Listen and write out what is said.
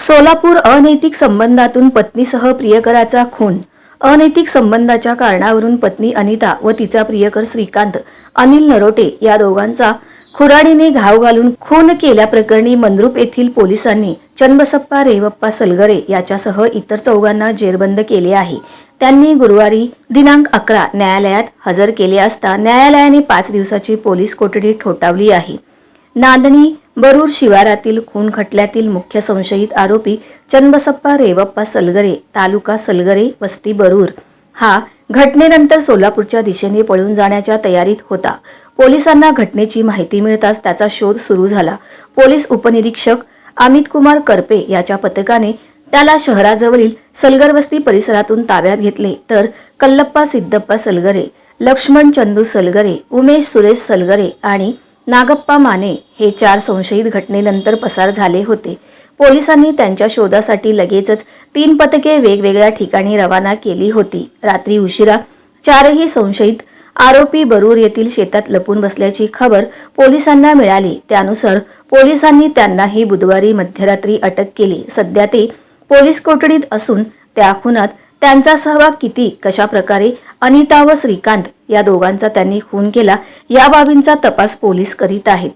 सोलापूर अनैतिक संबंधातून पत्नीसह प्रियकराचा खून। अनैतिक संबंधाच्या कारणावरून पत्नी अनिता व तिचा प्रियकर श्रीकांत अनिल नरोटे या दोघांचा खुराडीने घाव घालून खून केल्याप्रकरणी मंद्रुप येथील पोलिसांनी चन्नबसप्पा रेवप्पा सलगरे याच्यासह इतर चौघांना जेरबंद केले आहे। त्यांनी गुरुवारी दिनांक 11 न्यायालयात हजर केले असता न्यायालयाने 5 दिवसाची पोलीस कोठडी ठोठावली आहे। नांदणी बरूर शिवारातील खून खटल्यातील मुख्य संशयित आरोपी चन्नबसप्पा रेवप्पा सलगरे तालुका सलगरे वस्ती बरूर हा घटनेनंतर सोलापूरच्या दिशेने पळून जाण्याच्या तयारीत होता। पोलिसांना घटनेची माहिती मिळताच त्याचा शोध सुरू झाला। पोलीस उपनिरीक्षक अमित कुमार करपे याच्या पथकाने त्याला शहराजवळील सलगरवस्ती परिसरातून ताब्यात घेतले, तर कल्लप्पा सिद्धप्पा सलगरे, लक्ष्मण चंदू सलगरे, उमेश सुरेश सलगरे आणि नागप्पा माने हे 4 संशयित घटनेनंतर पसार झाले होते। पोलिसांनी त्यांच्या शोधासाठी लगेचच 3 पथके वेगवेगळ्या ठिकाणी रवाना केली होती। रात्री उशिरा 4ही संशयित आरोपी बरूर येथील शेतात लपून बसल्याची खबर पोलिसांना मिळाली। त्यानुसार पोलिसांनी त्यांनाही बुधवारी मध्यरात्री अटक केली। सध्या ते पोलीस कोठडीत असून त्या खुनात त्यांचा सहभाग किती, कशा प्रकारे अनिता व श्रीकांत या दोघांचा त्यांनी खून केला या बाबींचा तपास पोलीस करीत आहेत।